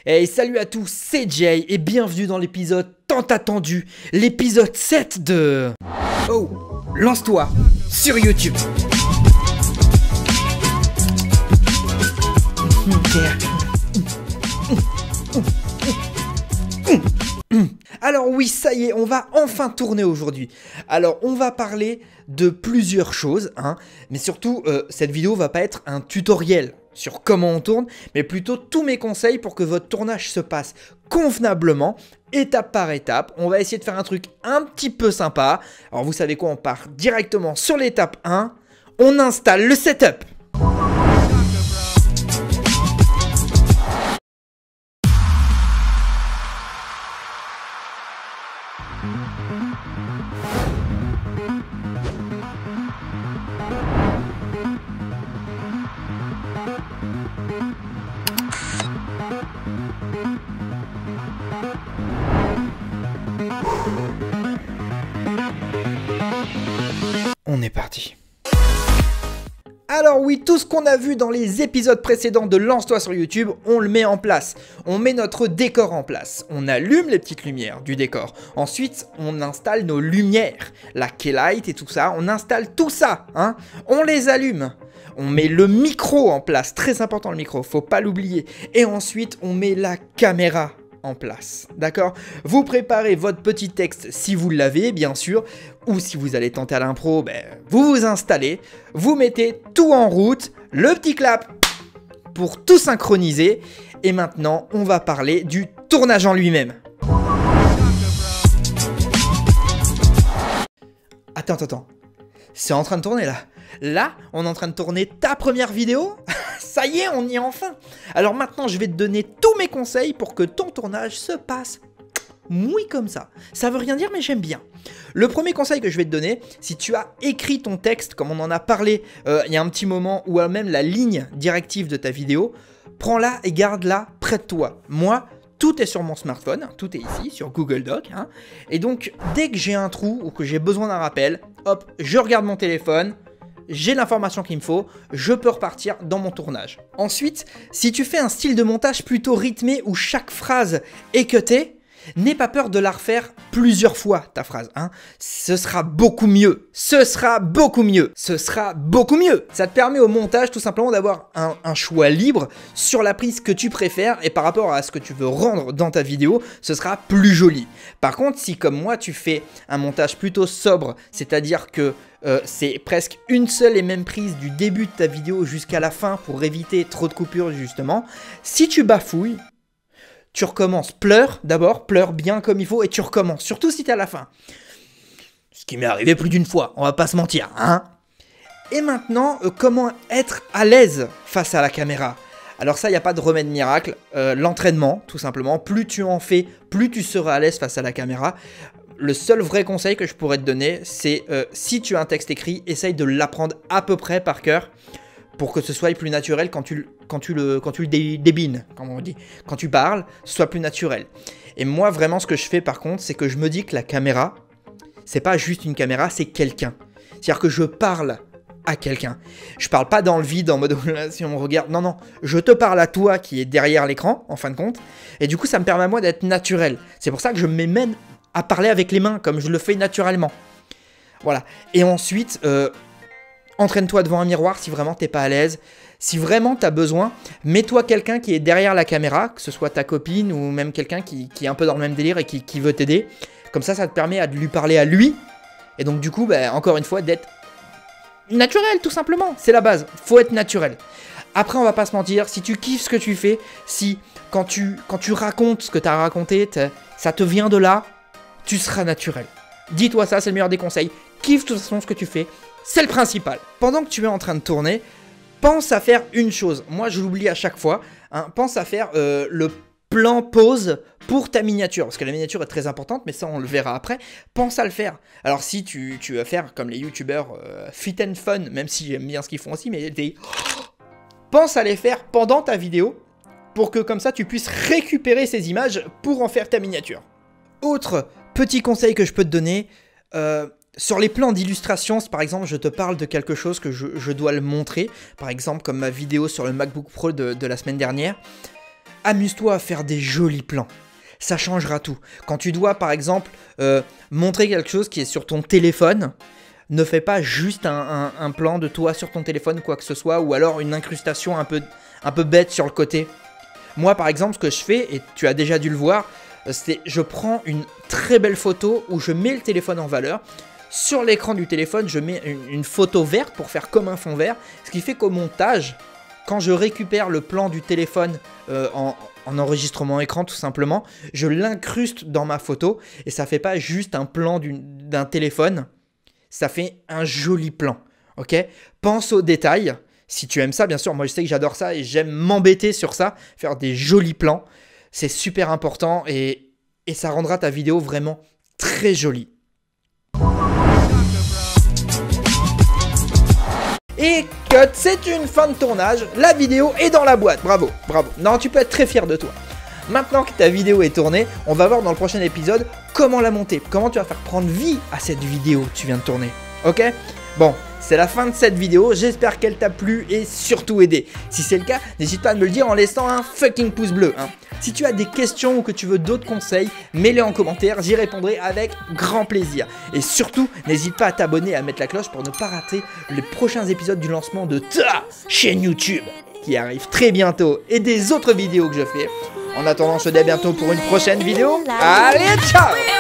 Hey, salut à tous, c'est Jay et bienvenue dans l'épisode tant attendu, l'épisode 7 de... Oh, lance-toi sur YouTube. Alors oui, ça y est, on va enfin tourner aujourd'hui. Alors, on va parler de plusieurs choses, mais surtout, cette vidéo va pas être un tutoriel sur comment on tourne, mais plutôt tous mes conseils pour que votre tournage se passe convenablement, étape par étape. On va essayer de faire un truc un petit peu sympa. Alors vous savez quoi, on part directement sur l'étape 1, on installe le setup. On est parti. Alors oui, tout ce qu'on a vu dans les épisodes précédents de Lance-toi sur YouTube, on le met en place. On met notre décor en place. On allume les petites lumières du décor. Ensuite, on installe nos lumières, la keylight et tout ça. On installe tout ça, On les allume. On met le micro en place, très important le micro, faut pas l'oublier. Et ensuite, on met la caméra en place, d'accord? Vous préparez votre petit texte si vous l'avez, bien sûr, ou si vous allez tenter à l'impro, vous vous installez, vous mettez tout en route, le petit clap pour tout synchroniser, et maintenant, on va parler du tournage en lui-même. Attends, c'est en train de tourner là. Là, on est en train de tourner ta première vidéo. Ça y est, on y est enfin. Alors maintenant, je vais te donner tous mes conseils pour que ton tournage se passe mouille comme ça. Ça veut rien dire, mais j'aime bien. Le premier conseil que je vais te donner, si tu as écrit ton texte, comme on en a parlé il y a un petit moment, ou même la ligne directive de ta vidéo, prends-la et garde-la près de toi. Moi, tout est sur mon smartphone, tout est ici, sur Google Doc. Et donc, dès que j'ai un trou ou que j'ai besoin d'un rappel, hop, je regarde mon téléphone, j'ai l'information qu'il me faut, je peux repartir dans mon tournage. Ensuite, si tu fais un style de montage plutôt rythmé où chaque phrase est cutée, n'aie pas peur de la refaire plusieurs fois, ta phrase. Ce sera beaucoup mieux. Ce sera beaucoup mieux. Ce sera beaucoup mieux. Ça te permet au montage tout simplement d'avoir un choix libre sur la prise que tu préfères et par rapport à ce que tu veux rendre dans ta vidéo, ce sera plus joli. Par contre, si comme moi, tu fais un montage plutôt sobre, c'est-à-dire que c'est presque une seule et même prise du début de ta vidéo jusqu'à la fin pour éviter trop de coupures justement, si tu bafouilles, tu recommences, pleure d'abord, pleure bien comme il faut et tu recommences, surtout si t'es à la fin. Ce qui m'est arrivé plus d'une fois, on va pas se mentir, Et maintenant, comment être à l'aise face à la caméra? Alors ça, il n'y a pas de remède miracle, l'entraînement, tout simplement. Plus tu en fais, plus tu seras à l'aise face à la caméra. Le seul vrai conseil que je pourrais te donner, c'est si tu as un texte écrit, essaye de l'apprendre à peu près par cœur pour que ce soit plus naturel quand tu le débines, comme on dit. Quand tu parles, ce soit plus naturel. Et moi, vraiment, ce que je fais par contre, c'est que je me dis que la caméra, c'est pas juste une caméra, c'est quelqu'un. C'est-à-dire que je parle à quelqu'un. Je parle pas dans le vide en mode si on me regarde. Non, je te parle à toi qui est derrière l'écran, en fin de compte. Et du coup, ça me permet à moi d'être naturel. C'est pour ça que je m'amène à parler avec les mains, comme je le fais naturellement. Voilà. Et ensuite, entraîne-toi devant un miroir si vraiment t'es pas à l'aise. Si vraiment t'as besoin, mets-toi quelqu'un qui est derrière la caméra, que ce soit ta copine ou même quelqu'un qui est un peu dans le même délire et qui veut t'aider. Comme ça te permet de lui parler à lui. Et donc du coup, encore une fois, d'être naturel tout simplement. C'est la base. Faut être naturel. Après, on va pas se mentir, si tu kiffes ce que tu fais, si quand tu racontes ce que t'as raconté, ça te vient de là, tu seras naturel. Dis-toi ça, c'est le meilleur des conseils. Kiffe de toute façon ce que tu fais, c'est le principal. Pendant que tu es en train de tourner, pense à faire une chose. Moi, je l'oublie à chaque fois. Pense à faire le plan pause pour ta miniature. Parce que la miniature est très importante, mais ça, on le verra après. Pense à le faire. Alors, si tu veux faire comme les youtubeurs fit and fun, même si j'aime bien ce qu'ils font aussi, mais pense à les faire pendant ta vidéo pour que comme ça, tu puisses récupérer ces images pour en faire ta miniature. Autre petit conseil que je peux te donner, sur les plans d'illustration, par exemple, je te parle de quelque chose que je dois le montrer, par exemple, comme ma vidéo sur le MacBook Pro de la semaine dernière, amuse-toi à faire des jolis plans. Ça changera tout. Quand tu dois, par exemple, montrer quelque chose qui est sur ton téléphone, ne fais pas juste un plan de toi sur ton téléphone ou quoi que ce soit, ou alors une incrustation un peu bête sur le côté. Moi, par exemple, ce que je fais, et tu as déjà dû le voir, c'est je prends une très belle photo où je mets le téléphone en valeur. Sur l'écran du téléphone, je mets une photo verte pour faire comme un fond vert. Ce qui fait qu'au montage, quand je récupère le plan du téléphone en enregistrement écran tout simplement, je l'incruste dans ma photo et ça fait pas juste un plan d'un téléphone, ça fait un joli plan, ok? Pense aux détails, si tu aimes ça bien sûr, moi je sais que j'adore ça et j'aime m'embêter sur ça, faire des jolis plans, c'est super important et ça rendra ta vidéo vraiment très jolie. Et cut, c'est une fin de tournage, la vidéo est dans la boîte, bravo, bravo. Non, tu peux être très fier de toi. Maintenant que ta vidéo est tournée, on va voir dans le prochain épisode comment la monter, comment tu vas faire prendre vie à cette vidéo que tu viens de tourner, ok? Bon, c'est la fin de cette vidéo, j'espère qu'elle t'a plu et surtout aidé. Si c'est le cas, n'hésite pas à me le dire en laissant un fucking pouce bleu, hein. Si tu as des questions ou que tu veux d'autres conseils, mets-les en commentaire, j'y répondrai avec grand plaisir. Et surtout, n'hésite pas à t'abonner et à mettre la cloche pour ne pas rater les prochains épisodes du lancement de ta chaîne YouTube qui arrive très bientôt et des autres vidéos que je fais. En attendant, je te dis à bientôt pour une prochaine vidéo. Allez, ciao!